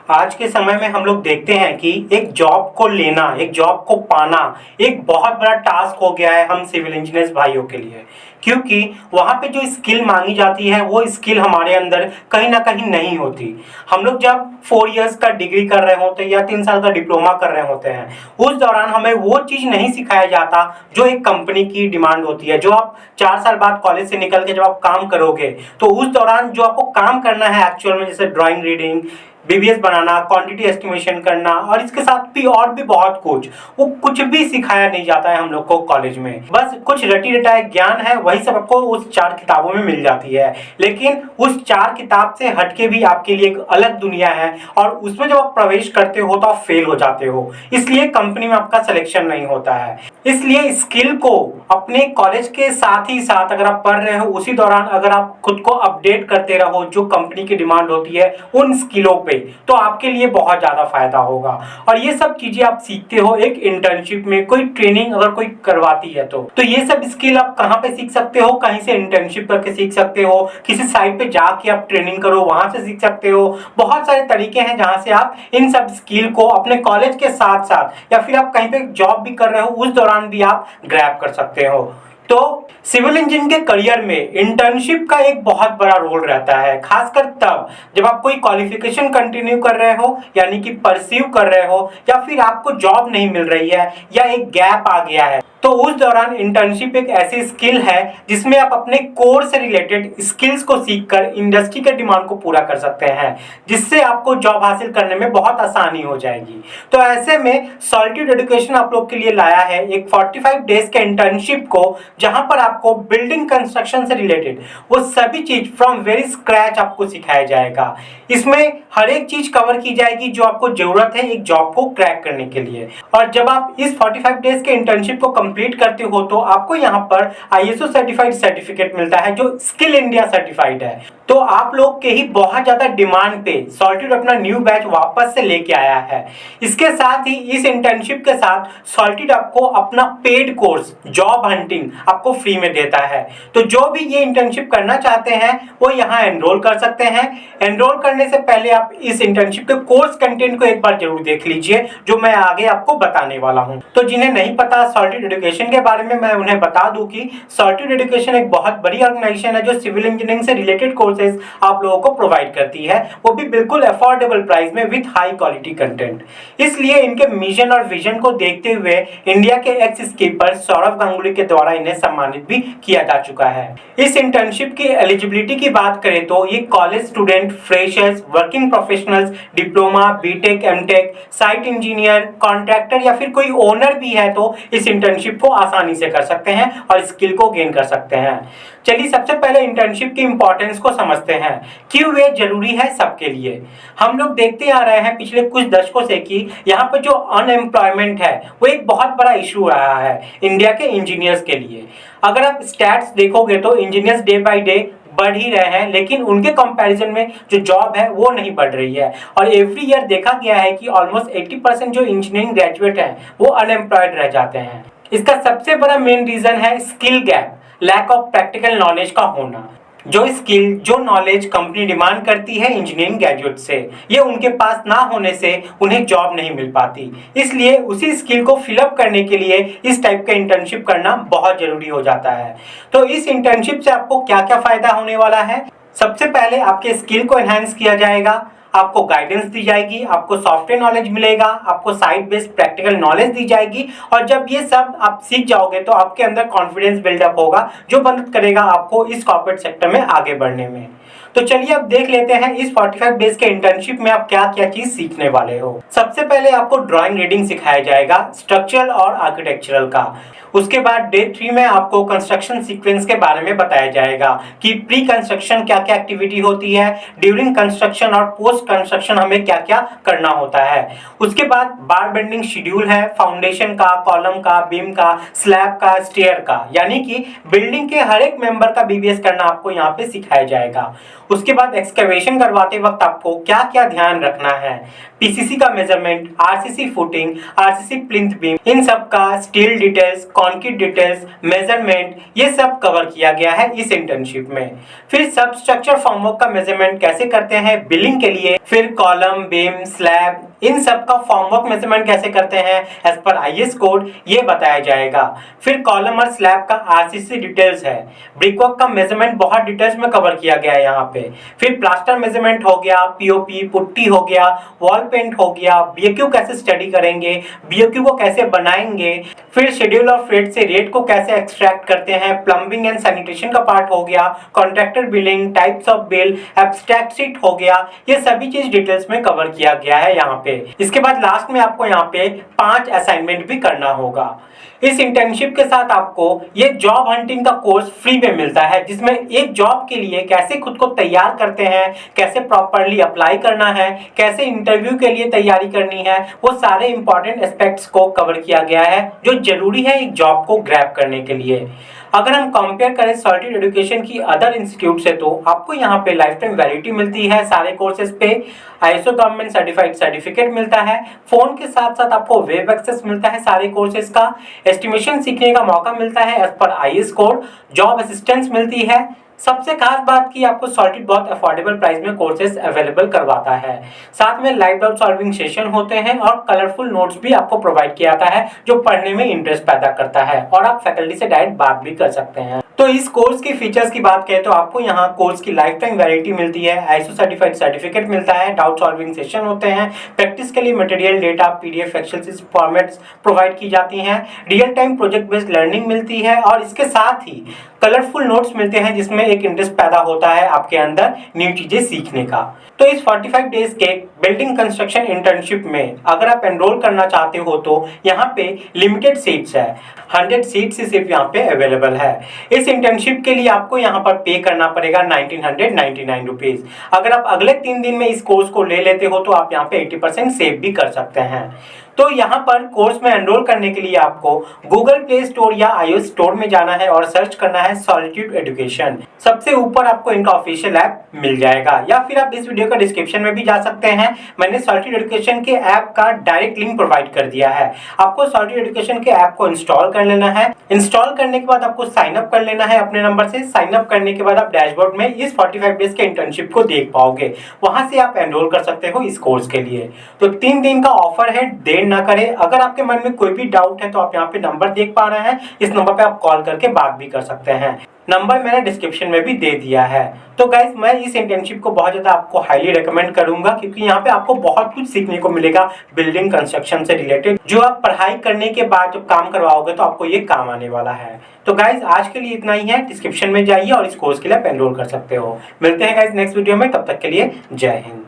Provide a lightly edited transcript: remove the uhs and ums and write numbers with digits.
आज के समय में हम लोग देखते हैं कि एक जॉब को लेना, एक जॉब को पाना एक बहुत बड़ा टास्क हो गया है हम सिविल इंजीनियर्स भाइयों के लिए। क्योंकि वहाँ पे जो स्किल मांगी जाती है वो स्किल हमारे अंदर कहीं ना कहीं नहीं होती। हम लोग जब 4 इयर्स का डिग्री कर रहे होते हैं या 3 साल का डिप्लोमा कर रहे होते हैं, उस दौरान हमें वो चीज़ नहीं सिखाया जाता जो एक कंपनी की डिमांड होती है। जो आप 4 साल बाद कॉलेज से निकल के जब आप काम करोगे तो उस दौरान जो आपको काम करना है एक्चुअल में, जैसे ड्राइंग रीडिंग, बीबीएस बनाना, क्वांटिटी एस्टिमेशन करना और इसके साथ भी और भी बहुत कुछ, वो कुछ भी सिखाया नहीं जाता है हम लोग को कॉलेज में। बस कुछ रटी रटाए ज्ञान है, वही सब आपको उस 4 किताबों में मिल जाती है। लेकिन उस 4 किताब से हटके भी आपके लिए एक अलग दुनिया है और उसमें जब आप प्रवेश करते हो तो आप फेल हो जाते हो, इसलिए कंपनी में आपका सिलेक्शन नहीं होता है। इसलिए स्किल को अपने कॉलेज के साथ ही साथ अगर आप पढ़ रहे हो उसी दौरान अगर आप खुद को अपडेट करते रहो जो कंपनी की डिमांड होती है उन स्किलों पे, तो आपके लिए बहुत ज्यादा फायदा होगा। और ये सब चीजें आप सीखते हो एक इंटर्नशिप में, कोई ट्रेनिंग अगर कोई करवाती है तो ये सब स्किल आप कहाँ पे सीख सकते हो? कहीं से इंटर्नशिप करके सीख सकते हो, किसी साइट पे जाके आप ट्रेनिंग करो वहां से सीख सकते हो। बहुत सारे तरीके हैं जहां से आप इन सब स्किल को अपने कॉलेज के साथ साथ या फिर आप कहीं पे जॉब भी कर रहे हो उस दौरान भी आप ग्रैब कर सकते हो। तो सिविल इंजीनियरिंग के करियर में इंटर्नशिप का एक बहुत बड़ा रोल रहता है, खासकर तब जब आप कोई क्वालिफिकेशन कंटिन्यू कर रहे हो, यानी कि परस्यू कर रहे हो, या फिर आपको जॉब नहीं मिल रही है या एक गैप आ गया है। तो उस दौरान इंटर्नशिप एक ऐसी स्किल है जिसमें आप अपने कोर से रिलेटेड स्किल्स को सीखकर इंडस्ट्री के डिमांड को पूरा कर सकते हैं, जिससे आपको जॉब हासिल करने में बहुत आसानी हो जाएगी। तो ऐसे में सॉलिट्यूड एजुकेशन आप लोग के लिए लाया है एक 45 डेज के इंटर्नशिप को, जहां पर आपको बिल्डिंग कंस्ट्रक्शन से रिलेटेड वो सभी चीज फ्रॉम वेरी स्क्रैच आपको सिखाया जाएगा। इसमें हर एक चीज कवर की जाएगी जो आपको जरूरत है एक जॉब को क्रैक करने के लिए। और जब आप इस 45 डेज के इंटर्नशिप को कंप्लीट करते हो तो आपको यहाँ पर आईएसओ सर्टिफाइड सर्टिफिकेट मिलता है जो स्किल इंडिया सर्टिफाइड है। तो आप लोग के ही बहुत ज्यादा डिमांड पे सॉलिट्यूड अपना न्यू बैच वापस से लेके आया है। इसके साथ ही इस इंटर्नशिप के साथ सॉलिट्यूड आपको अपना पेड कोर्स जॉब हंटिंग आपको फ्री में देता है। तो जो भी ये इंटर्नशिप करना चाहते हैं वो यहाँ एनरोल कर सकते हैं। एनरोल करने से पहले आप इस इंटर्नशिप के कोर्स कंटेंट को एक बार जरूर देख लीजिए, जो मैं आगे आपको बताने वाला हूँ। तो जिन्हें नहीं पता सॉलिट्यूड एजुकेशन के बारे में, मैं उन्हें बता दूं कि सॉलिट्यूड एजुकेशन एक बहुत बड़ी ऑर्गेनाइजेशन है जो सिविल इंजीनियरिंग से रिलेटेड कोर्सेज आप लोगों को प्रोवाइड करती है, वो भी बिल्कुल अफोर्डेबल प्राइस में विद हाई क्वालिटी कंटेंट। इसलिए इनके मिशन और विजन को देखते हुए इंडिया के एक्स स्कीपर सौरव गांगुली के द्वारा इन्हें सम्मानित भी किया जा चुका है। इस इंटर्नशिप की एलिजिबिलिटी की बात करें तो ये college student, freshers, working professionals, diploma, BTech, MTech, site engineer, contractor या फिर कोई ओनर भी है तो इस इंटर्नशिप को आसानी से कर सकते हैं और स्किल को गेन कर सकते हैं। चलिए सबसे पहले इंटर्नशिप की इंपॉर्टेंस को समझते हैं, क्यों ये जरूरी है सबके लिए। हम लोग देखते आ रहे हैं पिछले कुछ दशकों से कि यहाँ पर जो अनएम्प्लॉयमेंट है वो एक बहुत बड़ा इशू रहा है इंडिया के इंजीनियर्स के लिए। अगर आप स्टैट्स देखोगे तो इंजीनियर्स डे बाय डे बढ़ ही रहे हैं, लेकिन उनके कंपैरिजन में जो जॉब है वो नहीं बढ़ रही है। और एवरी ईयर देखा गया है कि ऑलमोस्ट 80% जो इंजीनियरिंग ग्रेजुएट हैं वो अनएम्प्लॉयड रह जाते हैं। इसका सबसे बड़ा मेन रीजन है skill gap, lack of practical knowledge का होना। जो स्किल, जो नॉलेज कंपनी डिमांड करती है इंजीनियरिंग ग्रेजुएट से, ये उनके पास ना होने से उन्हें जॉब नहीं मिल पाती। इसलिए उसी स्किल को फिलअप करने के लिए इस टाइप का इंटर्नशिप करना बहुत जरूरी हो जाता है। तो इस इंटर्नशिप से आपको क्या क्या फायदा होने वाला है? सबसे पहले आपके स्किल को एनहांस किया जाएगा, आपको गाइडेंस दी जाएगी, आपको सॉफ्टवेयर नॉलेज मिलेगा, आपको साइट बेस्ड प्रैक्टिकल नॉलेज दी जाएगी। और जब ये सब आप सीख जाओगे तो आपके अंदर कॉन्फिडेंस बिल्डअप होगा जो मदद करेगा आपको इस कॉर्पोरेट सेक्टर में आगे बढ़ने में। तो चलिए अब देख लेते हैं इस 45 डेज के इंटर्नशिप में आप क्या क्या चीज सीखने वाले हो। सबसे पहले आपको ड्राइंग रीडिंग सिखाया जाएगा, स्ट्रक्चरल और आर्किटेक्चरल का। उसके बाद डे 3 में आपको कंस्ट्रक्शन सीक्वेंस के बारे में बताया जाएगा कि प्री कंस्ट्रक्शन क्या क्या एक्टिविटी होती है, ड्यूरिंग कंस्ट्रक्शन और पोस्ट कंस्ट्रक्शन हमें क्या क्या करना होता है। उसके बाद बार बेंडिंग शेड्यूल है, फाउंडेशन का, कॉलम का, बीम का, स्लैब का, स्टेयर का, यानी कि बिल्डिंग के हर एक मेंबर का बीबीएस करना आपको यहाँ पे सिखाया जाएगा। उसके बाद एक्सकवेशन करवाते वक्त आपको क्या क्या ध्यान रखना है, पीसीसी का measurement, RCC footing, RCC plinth beam, इन सब का steel details, concrete details, measurement, ये सब कवर किया गया है इस इंटर्नशिप में। फिर सब स्ट्रक्चर फॉर्मवर्क का मेजरमेंट कैसे करते हैं बिल्डिंग के लिए, फिर कॉलम, बीम, स्लैब, इन सब का फॉर्मवर्क मेजरमेंट कैसे करते हैं एज पर आईएस कोड, ये बताया जाएगा। फिर कॉलम और स्लैब का आरसीसी डिटेल्स है, ब्रिकवर्क का मेजरमेंट बहुत डिटेल्स में कवर किया गया है यहाँ पे। फिर प्लास्टर मेजरमेंट हो गया, पीओपी पुट्टी हो गया, वॉल पेंट हो गया, बीओक्यू कैसे स्टडी करेंगे, बीओक्यू को कैसे बनाएंगे, फिर शेड्यूल ऑफ रेट से रेट को कैसे एक्सट्रैक्ट करते हैं, प्लम्बिंग एंड सैनिटेशन का पार्ट हो गया, contractor billing, types of bill, abstract sheet हो गया, ये सभी चीज डिटेल्स में कवर किया गया है यहाँ पे। इसके बाद लास्ट में आपको यहाँ पे 5 असाइनमेंट भी करना होगा। इस इंटर्नशिप के साथ आपको ये जॉब हंटिंग का कोर्स फ्री में मिलता है, जिसमें एक जॉब के लिए कैसे खुद को तैयार करते हैं, कैसे प्रॉपरली अप्लाई करना है, कैसे इंटरव्यू के लिए तैयारी करनी है, वो सारे इंपॉर्टेंट एस्पेक्ट्स को कवर किया गया है जो जरूरी है एक जॉब को ग्रैब करने के लिए। अगर हम कंपेयर करें सॉलिड एजुकेशन की अदर इंस्टीट्यूट से, तो आपको यहाँ पे लाइफ टाइम वैलिडिटी मिलती है सारे कोर्सेज पे, आईएसओ गवर्नमेंट सर्टिफाइड सर्टिफिकेट मिलता है, फोन के साथ साथ आपको वेब एक्सेस मिलता है सारे कोर्सेज का, एस्टिमेशन सीखने का मौका मिलता है as per IS code, job assistance मिलती है। सबसे खास बात की आपको सॉलिड बहुत अफोर्डेबल प्राइस में कोर्सेज अवेलेबल करवाता है। साथ में लाइव डाउट सॉल्विंग सेशन होते हैं और कलरफुल नोट्स भी आपको प्रोवाइड किया जाता है जो पढ़ने में इंटरेस्ट पैदा करता है, और आप फैकल्टी से डायरेक्ट बात भी कर सकते हैं। तो इस कोर्स की फीचर्स की बात करें तो आपको यहाँ कोर्स की लाइफ टाइम वैलिडिटी मिलती है, आईएसओ सर्टिफाइड सर्टिफिकेट मिलता है, डाउट सॉल्विंग सेशन होते हैं, प्रैक्टिस के लिए material, data, PDF, Excel formats provide की जाती हैं, real time project based learning मिलती है, और इसके साथ ही कलरफुल नोट्स मिलते हैं जिसमें एक इंटरेस्ट पैदा होता है आपके अंदर न्यू चीजें सीखने का। तो इस 45 डेज के बिल्डिंग कंस्ट्रक्शन इंटर्नशिप में अगर आप एनरोल करना चाहते हो तो यहाँ पे लिमिटेड सीट्स है, 100 सीट्स ही सिर्फ यहाँ पे अवेलेबल है। इस इंटर्नशिप के लिए आपको यहाँ पर पे करना पड़ेगा 1999 रुपीज। अगर आप अगले 3 दिन में इस कोर्स को ले लेते हो तो आप यहाँ पे 80% सेव भी कर सकते हैं। तो यहाँ पर कोर्स में एनरोल करने के लिए आपको गूगल प्ले स्टोर या iOS स्टोर में जाना है और सर्च करना है सॉलिट्यूड एजुकेशन। सबसे ऊपर आपको इनका ऑफिशियल ऐप मिल जाएगा, या फिर आप इस वीडियो का डिस्क्रिप्शन में भी जा सकते हैं। मैंने सॉलिट्यूड एजुकेशन के ऐप का डायरेक्ट लिंक प्रोवाइड कर दिया है। आपको सॉलिट्यूड एजुकेशन के ऐप को इंस्टॉल कर लेना है। इंस्टॉल करने के बाद आपको साइन अप कर लेना है अपने नंबर से। साइन अप करने के बाद आप डैशबोर्ड में इस 45 डेज के इंटर्नशिप को देख पाओगे, वहां से आप एनरोल कर सकते हो इस कोर्स के लिए। तो 3 दिन का ऑफर है, देर ना करें। अगर आपके मन में कोई भी डाउट है तो आप यहाँ पे नंबर देख पा रहे हैं, इस नंबर पे आप कॉल करके बात भी कर सकते हैं। नंबर मैंने डिस्क्रिप्शन में भी दे दिया है। तो गाइज मैं इस इंटर्नशिप को बहुत ज़्यादा आपको हाईली रेकमेंड करूंगा, क्योंकि यहाँ पे आपको बहुत कुछ सीखने को मिलेगा बिल्डिंग कंस्ट्रक्शन से रिलेटेड, जो आप पढ़ाई करने के बाद जब काम करवाओगे तो आपको ये काम आने वाला है। तो गाइज आज के लिए इतना ही है। डिस्क्रिप्शन में जाइए और इस कोर्स के लिए आप एनरोल कर सकते हो। मिलते हैं गाइज नेक्स्ट वीडियो में, तब तक के लिए जय हिंद।